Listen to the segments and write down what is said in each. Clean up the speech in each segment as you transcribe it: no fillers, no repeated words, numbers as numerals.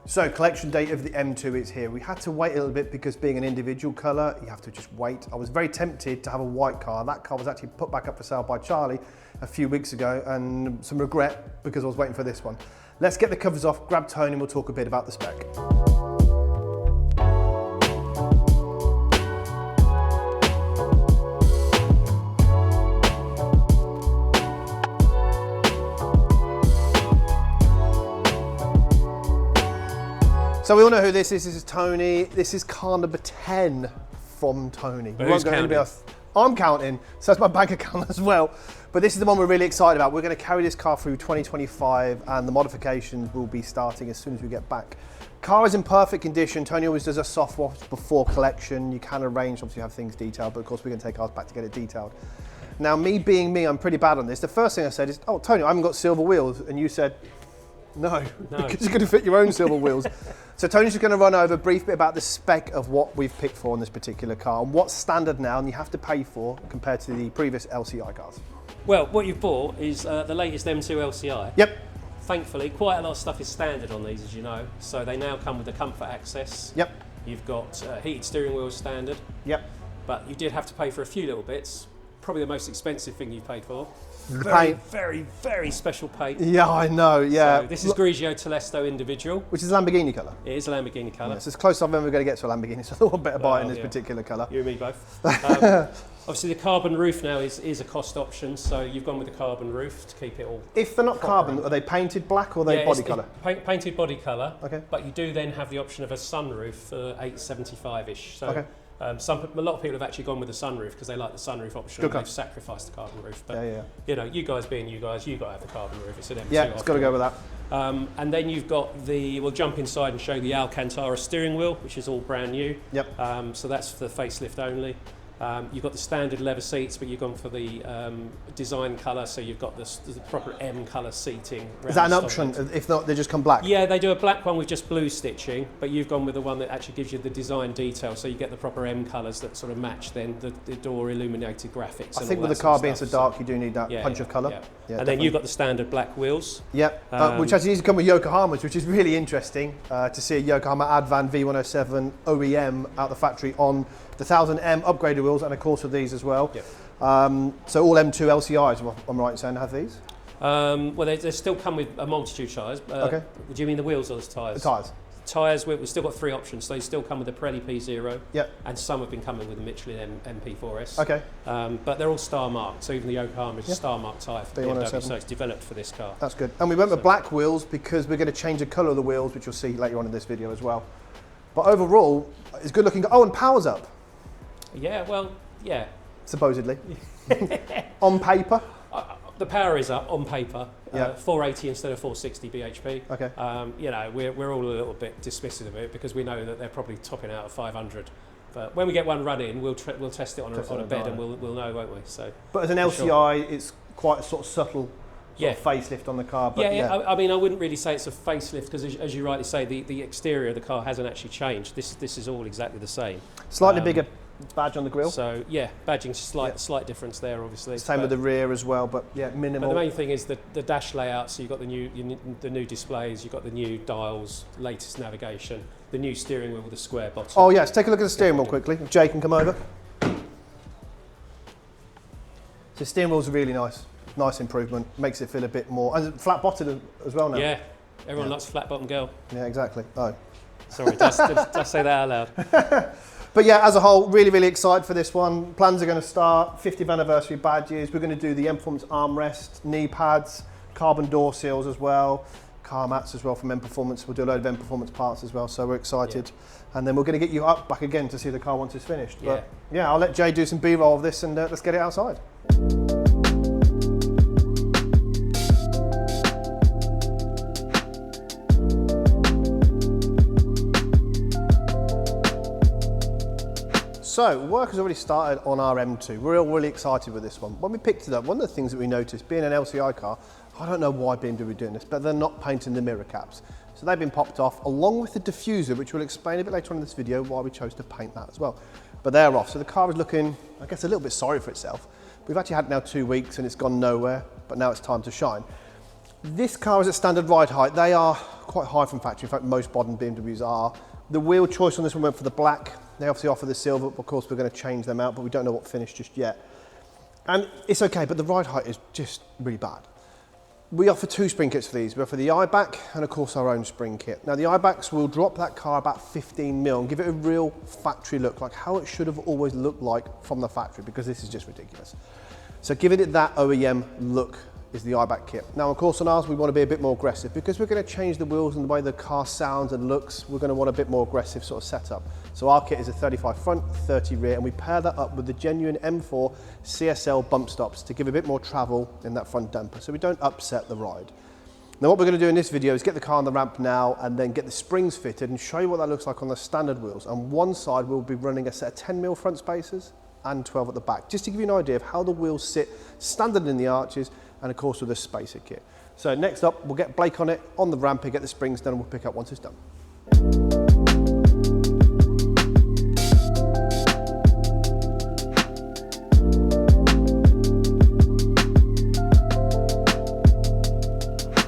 So collection date of the M2 is here. We had to wait a little bit because being an individual colour, you have to just wait. I was very tempted to have a white car. That car was actually put back up for sale by Charlie a few weeks ago, and some regret because I was waiting for this one. Let's get the covers off, grab Tony, and we'll talk a bit about the spec. So we all know who this is. This is Tony. This is car number 10 from Tony. But who's counting? I'm counting, so that's my bank account as well. But this is the one we're really excited about. We're going to carry this car through 2025 and the modifications will be starting as soon as we get back. Car is in perfect condition. Tony always does a soft wash before collection. You can arrange, obviously have things detailed, but of course we're going to take ours back to get it detailed. Now, me being me, I'm pretty bad on this. The first thing I said is, oh, Tony, I haven't got silver wheels. And you said, no. Because you're going to fit your own silver wheels. So Tony's just going to run over a brief bit about the spec of what we've picked for on this particular car and what's standard now and you have to pay for compared to the previous LCI cars. Well, what you've bought is the latest M2 LCI. Yep. Thankfully, quite a lot of stuff is standard on these, as you know. So they now come with the comfort access. Yep. You've got heated steering wheel standard. Yep. But you did have to pay for a few little bits. Probably the most expensive thing you've paid for. Very special paint. Yeah, I know, yeah. So this is Grigio Telesto individual. Which is Lamborghini colour. It is a Lamborghini colour. Yes, it's close I'm ever going to get to a Lamborghini, so I thought I'd better buy it in this particular colour. You and me both. Obviously the carbon roof now is a cost option, so you've gone with the carbon roof to keep it all. If they're not carbon, are they painted black or are they body colour? Painted body colour, okay. But you do then have the option of a sunroof for 875-ish. So okay. A lot of people have actually gone with the sunroof because they like the sunroof option. And they've sacrificed the carbon roof. But you know, you guys being you guys, you've got to have the carbon roof. It's an M2. Yeah, it's got to go with that. And then you've got we'll jump inside and show the Alcantara steering wheel, which is all brand new. Yep. So that's for the facelift only. You've got the standard leather seats, but you've gone for the design colour, so you've got the proper M colour seating. Is that an option? If not, they just come black? Yeah, they do a black one with just blue stitching, but you've gone with the one that actually gives you the design detail, so you get the proper M colours that sort of match then the door illuminated graphics. I think with the car being so dark, you do need that punch of colour. Yeah, and then you've got the standard black wheels. Yep, which actually needs to come with Yokohamas, which is really interesting to see a Yokohama Advan V107 OEM out the factory on the 1000M upgraded wheels, and of course with these as well. Yep. So all M2 LCIs, I'm right in saying, have these? Well, they still come with a multitude of tyres. Okay. Do you mean the wheels or the tyres? The tyres. Tyres, we've still got three options. So they still come with the Pirelli P0, yep. And some have been coming with the Michelin MP4S. Okay. But they're all star marked. So even the Yokohama is a star marked tyre for BMW. So it's developed for this car. That's good. And we went with black wheels because we're going to change the colour of the wheels, which you'll see later on in this video as well. But overall, it's good looking. Oh, and power's up. Yeah, well, yeah. Supposedly. On paper? The power is up on paper. Yeah. 480 instead of 460 bhp. Okay. You know, we're all a little bit dismissive of it because we know that they're probably topping out at 500. But when we get one run in, we'll test it on a bed and we'll know, won't we? So. But as an LCI, it's quite a sort of subtle sort of facelift on the car. But I mean, I wouldn't really say it's a facelift because, as you rightly say, the exterior of the car hasn't actually changed. This is all exactly the same. Slightly bigger badge on the grille. So yeah, badging slight difference there, obviously. Same with the rear as well, but yeah, minimal. But the main thing is the dash layout. So you've got the new displays, you've got the new dials, latest navigation, the new steering wheel with the square bottom. Oh yes, take a look at the steering wheel quickly. If Jay can come over. The steering wheel's really nice improvement. Makes it feel a bit more, and flat bottomed as well now. Yeah, everyone likes a flat bottom girl. Yeah, exactly. Oh, sorry, did I say that out loud? But yeah, as a whole, really excited for this one. Plans are going to start, 50th anniversary badges. We're going to do the M Performance armrest, knee pads, carbon door seals as well, car mats as well from M Performance. We'll do a load of M Performance parts as well, so we're excited. Yeah. And then we're going to get you back again to see the car once it's finished. But yeah, I'll let Jay do some B-roll of this and let's get it outside. So, work has already started on our M2. We're all really excited with this one. When we picked it up, one of the things that we noticed, being an LCI car, I don't know why BMW are doing this, but they're not painting the mirror caps. So they've been popped off, along with the diffuser, which we'll explain a bit later on in this video why we chose to paint that as well. But they're off, so the car is looking, I guess, a little bit sorry for itself. We've actually had it now 2 weeks and it's gone nowhere, but now it's time to shine. This car is at standard ride height. They are quite high from factory. In fact, most modern BMWs are. The wheel choice on this one went for the black. They obviously offer the silver, but of course we're going to change them out, but we don't know what finish just yet. And it's okay, but the ride height is just really bad. We offer 2 spring kits for these. We offer the iBack and of course our own spring kit. Now the iBacks will drop that car about 15 mil and give it a real factory look, like how it should have always looked like from the factory, because this is just ridiculous. So giving it that OEM look is the iBack kit. Now of course on ours we want to be a bit more aggressive because we're going to change the wheels and the way the car sounds and looks. We're going to want a bit more aggressive sort of setup. So our kit is a 35 front, 30 rear, and we pair that up with the genuine M4 CSL bump stops to give a bit more travel in that front damper so we don't upset the ride. Now what we're going to do in this video is get the car on the ramp now and then get the springs fitted and show you what that looks like on the standard wheels. On one side we'll be running a set of 10 mil front spacers and 12 at the back, just to give you an idea of how the wheels sit standard in the arches and of course with a spacer kit. So next up, we'll get Blake on it, on the ramp and get the springs done, and we'll pick up once it's done.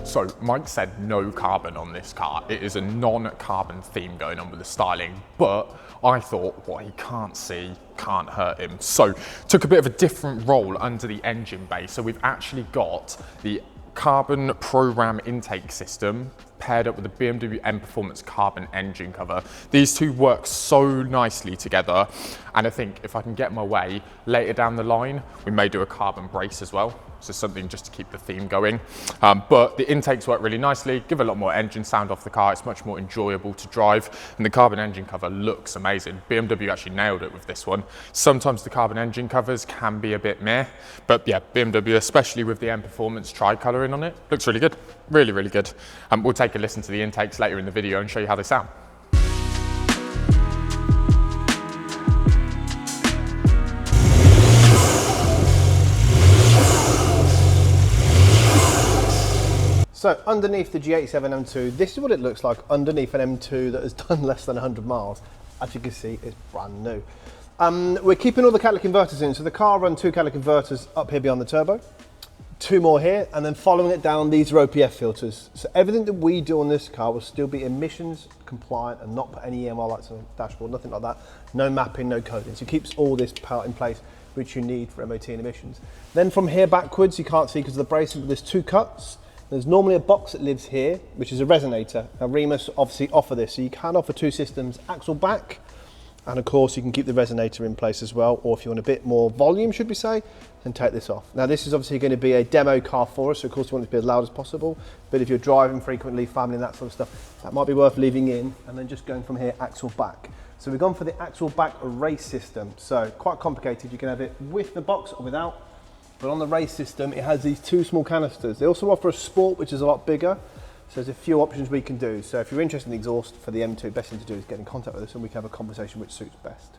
So Mike said no carbon on this car. It is a non-carbon theme going on with the styling, but I thought what he can't see can't hurt him. So took a bit of a different role under the engine bay. So we've actually got the carbon program intake system paired up with the BMW M Performance carbon engine cover. These two work so nicely together, and I think if I can get my way later down the line, we may do a carbon brace as well. So something just to keep the theme going. But the intakes work really nicely, give a lot more engine sound off the car. It's much more enjoyable to drive, and the carbon engine cover looks amazing. BMW actually nailed it with this one. Sometimes the carbon engine covers can be a bit meh, but yeah, BMW, especially with the M Performance tri-colouring on it, looks really good. Really, really good. We'll take a listen to the intakes later in the video and show you how they sound. So underneath the G87 M2, this is what it looks like underneath an M2 that has done less than 100 miles. As you can see, it's brand new. We're keeping all the catalytic converters in, so the car runs 2 catalytic converters up here behind the turbo, 2 more here, and then following it down, these are OPF filters. So everything that we do on this car will still be emissions compliant and not put any EMR lights on the dashboard, nothing like that. No mapping, no coding. So it keeps all this part in place which you need for MOT and emissions. Then from here backwards, you can't see because of the bracing, but there's 2 cuts. There's normally a box that lives here, which is a resonator. Now Remus obviously offer this, so you can offer 2 systems, axle back, and of course you can keep the resonator in place as well, or if you want a bit more volume, should we say, then take this off. Now this is obviously going to be a demo car for us, so of course you want it to be as loud as possible, but if you're driving frequently, family and that sort of stuff, that might be worth leaving in, and then just going from here, axle back. So we've gone for the axle back race system, so quite complicated. You can have it with the box or without. But on the race system, it has these 2 small canisters. They also offer a sport, which is a lot bigger. So there's a few options we can do. So if you're interested in the exhaust for the M2, best thing to do is get in contact with us and we can have a conversation which suits best.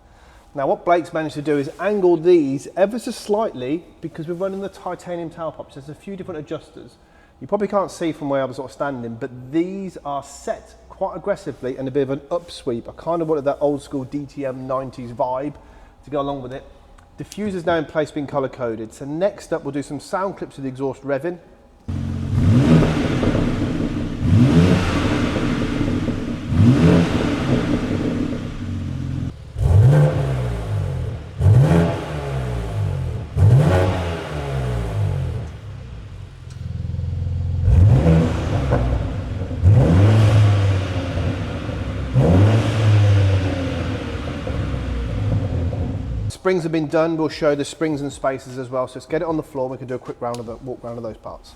Now what Blake's managed to do is angle these ever so slightly because we're running the titanium tailpipes. There's a few different adjusters. You probably can't see from where I was sort of standing, but these are set quite aggressively and a bit of an upsweep. I kind of wanted that old school DTM 90s vibe to go along with it. Diffuser's now in place, being colour coded. So next up we'll do some sound clips of the exhaust revving. Springs have been done, we'll show the springs and spacers as well, so let's get it on the floor and we can do a quick round of walk round of those parts.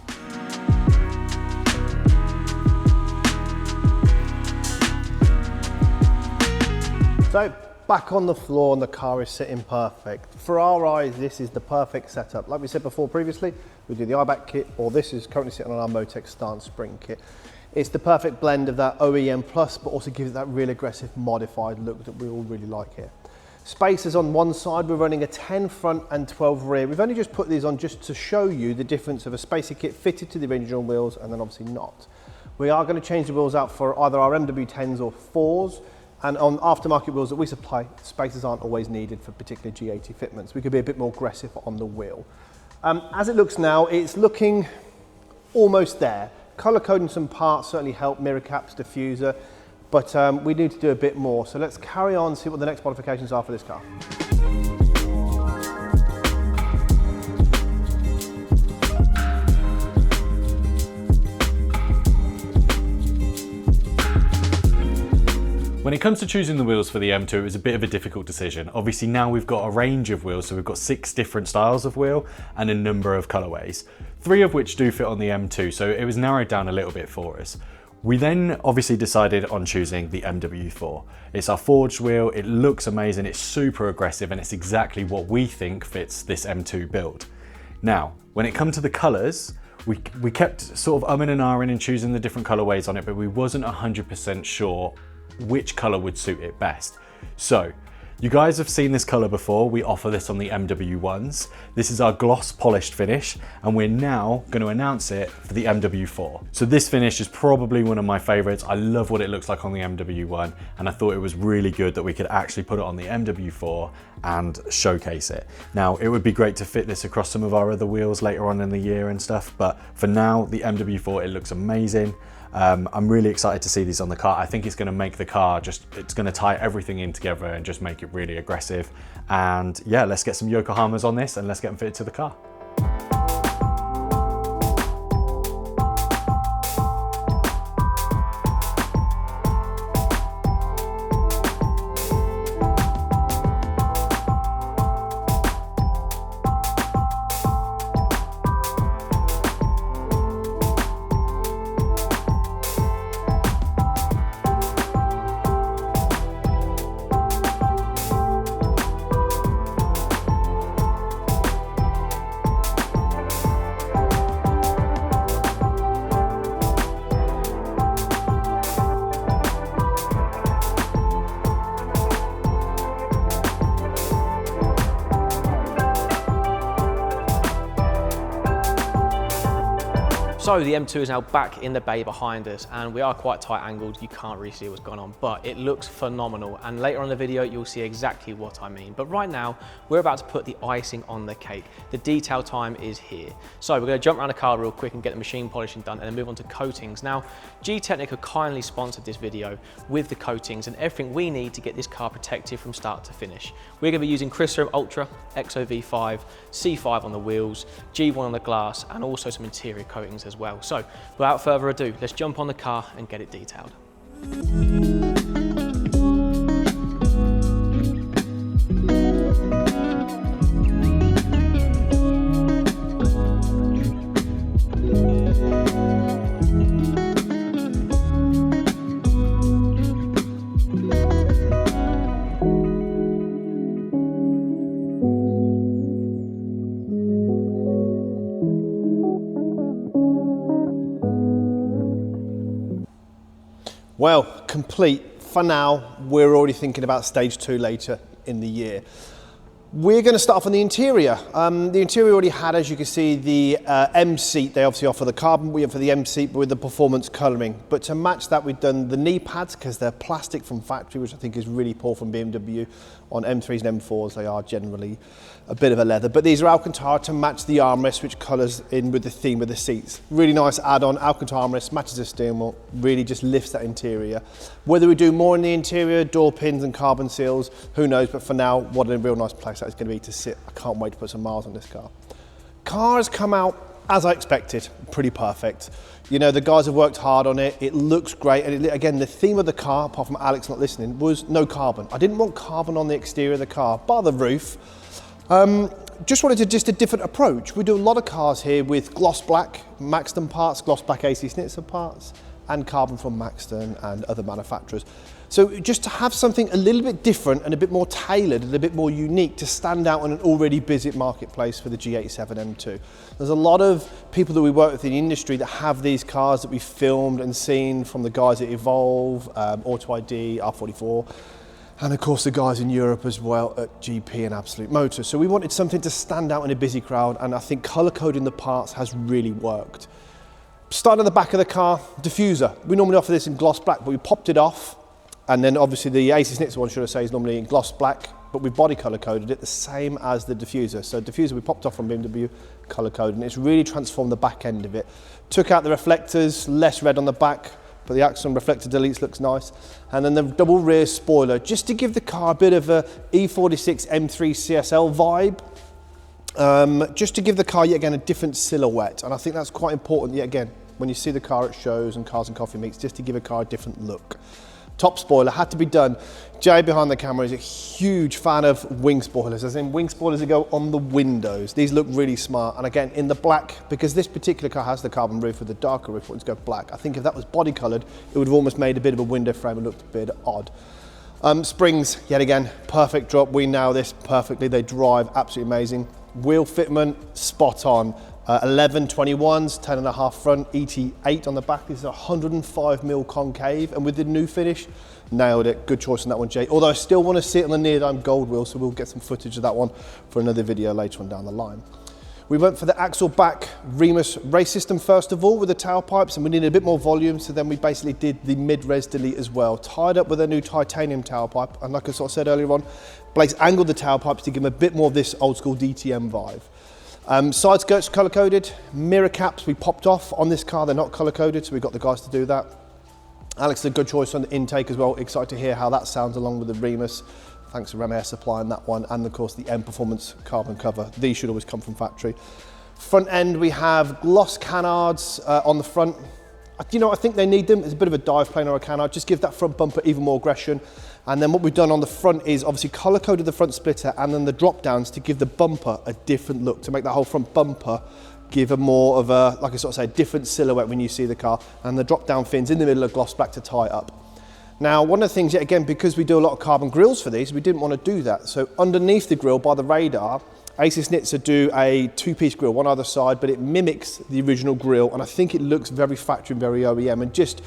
So back on the floor and the car is sitting perfect. For our eyes, this is the perfect setup. Like we said before previously, we do the iBack kit, or this is currently sitting on our Motech stance spring kit. It's the perfect blend of that OEM plus, but also gives it that real aggressive modified look that we all really like here. Spacers on one side, we're running a 10 front and 12 rear. We've only just put these on just to show you the difference of a spacer kit fitted to the original wheels and then obviously not. We are going to change the wheels out for either our MW10s or 4s, and on aftermarket wheels that we supply, spacers aren't always needed for particular G80 fitments. We could be a bit more aggressive on the wheel. As it looks now, it's looking almost there. Color coding some parts certainly helped, mirror caps, diffuser, but we need to do a bit more. So let's carry on, see what the next modifications are for this car. When it comes to choosing the wheels for the M2, it was a bit of a difficult decision. Obviously now we've got a range of wheels, so we've got 6 different styles of wheel and a number of colorways, 3 of which do fit on the M2, so it was narrowed down a little bit for us. We then obviously decided on choosing the MW4. It's our forged wheel, it looks amazing, it's super aggressive, and it's exactly what we think fits this M2 build. Now, when it comes to the colors, we kept sort of umming and ahhing and choosing the different colorways on it, but we wasn't 100% sure which color would suit it best. So you guys have seen this color before. We offer this on the MW1s. This is our gloss polished finish, and we're now going to announce it for the MW4. So this finish is probably one of my favorites. I love what it looks like on the MW1, and I thought it was really good that we could actually put it on the MW4 and showcase it. Now, it would be great to fit this across some of our other wheels later on in the year and stuff, but for now, the MW4, it looks amazing. I'm really excited to see these on the car. I think it's going to make the car it's going to tie everything in together and just make it really aggressive. And yeah, let's get some Yokohamas on this and let's get them fitted to the car. So the M2 is now back in the bay behind us, and we are quite tight angled. You can't really see what's going on, but it looks phenomenal. And later on in the video, you'll see exactly what I mean. But right now, we're about to put the icing on the cake. The detail time is here. So we're going to jump around the car real quick and get the machine polishing done, and then move on to coatings. Now, G-Technic have kindly sponsored this video with the coatings and everything we need to get this car protected from start to finish. We're going to be using Crystal Ultra, XOV5, C5 on the wheels, G1 on the glass, and also some interior coatings as well. So without further ado, let's jump on the car and get it detailed. Well, complete. For now, we're already thinking about stage 2 later in the year. We're going to start off on the interior. The interior already had, as you can see, the M seat. They obviously offer the carbon wheel for the M seat, but with the performance colouring. But to match that, we've done the knee pads because they're plastic from factory, which I think is really poor from BMW. On M3s and M4s, they are generally a bit of a leather. But these are Alcantara to match the armrest, which colours in with the theme of the seats. Really nice add-on. Alcantara armrest matches the steering wheel, really just lifts that interior. Whether we do more in the interior, door pins and carbon seals, who knows? But for now, what a real nice place that is going to be to sit. I can't wait to put some miles on this car. Car has come out as I expected, pretty perfect. You know, the guys have worked hard on it. It looks great. And again, the theme of the car, apart from Alex not listening, was no carbon. I didn't want carbon on the exterior of the car, bar the roof. Just wanted a different approach. We do a lot of cars here with gloss black Maxton parts, gloss black AC Schnitzer parts, and carbon from Maxton and other manufacturers. So just to have something a little bit different and a bit more tailored and a bit more unique to stand out in an already busy marketplace for the G87 M2. There's a lot of people that we work with in the industry that have these cars that we've filmed and seen, from the guys at Evolve, Auto ID, R44, and of course the guys in Europe as well at GP and Absolute Motors. So we wanted something to stand out in a busy crowd, and I think colour coding the parts has really worked. Starting at the back of the car, diffuser. We normally offer this in gloss black, but we popped it off. And then obviously the AC Schnitzer one, should I say, is normally in gloss black but we body color coded it the same as the diffuser. So diffuser we popped off from BMW, color coded, and it's really transformed the back end of it. Took out the reflectors, less red on the back, but the Axon reflector deletes looks nice. And then the double rear spoiler, just to give the car a bit of a E46 M3 CSL vibe, just to give the car yet again a different silhouette. And I think that's quite important yet again, when you see the car at shows and Cars and Coffee Meets, just to give a car a different look. Top spoiler had to be done. Jay behind the camera is a huge fan of wing spoilers, as in wing spoilers that go on the windows. These look really smart, and again in the black, because this particular car has the carbon roof with the darker roof, let's go black. I think if that was body coloured, it would have almost made a bit of a window frame and looked a bit odd. Springs, yet again, perfect drop. We nail this perfectly. They drive absolutely amazing. Wheel fitment, spot on. 11 21s, 10.5 front, ET8 on the back. This is a 105mm concave, and with the new finish, nailed it. Good choice on that one, Jay. Although I still want to see it on the Neodyme gold wheel, so we'll get some footage of that one for another video later on down the line. We went for the axle back Remus race system first of all with the tailpipes, and we needed a bit more volume, so then we basically did the mid-res delete as well. Tied up with a new titanium tailpipe, and like I sort of said earlier on, Blake's angled the tailpipes to give them a bit more of this old school DTM vibe. Side skirts color coded, mirror caps we popped off on this car, they're not color coded, so we got the guys to do that. Alex did a good choice on the intake as well, excited to hear how that sounds along with the Remus. Thanks to Rem Air supplying that one, and of course the M Performance carbon cover. These should always come from factory. Front end we have gloss canards on the front. You know, I think they need them. It's a bit of a dive plane or a canard, just give that front bumper even more aggression. And then what we've done on the front is obviously color coded the front splitter and then the drop downs to give the bumper a different look, to make that whole front bumper give a more of a, like I sort of say, different silhouette when you see the car, and the drop down fins in the middle of gloss black to tie up. Now, one of the things, yet again, because we do a lot of carbon grills for these, we didn't want to do that. So underneath the grill by the radar, Asus Nitzer do a two-piece grill, one either side, but it mimics the original grill, and I think it looks very factory and very OEM, and just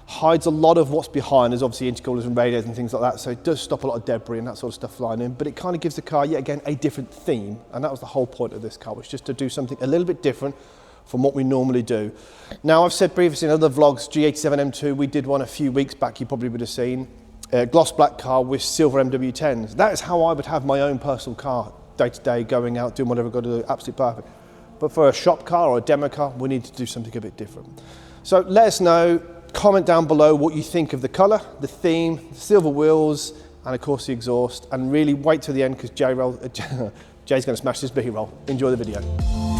hides a lot of what's behind. There's obviously intercoolers and radiators and things like that, so it does stop a lot of debris and that sort of stuff flying in, but it kind of gives the car, yet again, a different theme, and that was the whole point of this car, was just to do something a little bit different from what we normally do. Now, I've said previously in other vlogs, G87 M2, we did one a few weeks back, you probably would have seen, gloss black car with silver MW10s. That is how I would have my own personal car, day to day, going out, doing whatever I've got to do, absolutely perfect. But for a shop car or a demo car, we need to do something a bit different. So let us know, comment down below what you think of the colour, the theme, the silver wheels, and of course the exhaust, and really wait till the end because Jay's going to smash this B-roll. Enjoy the video.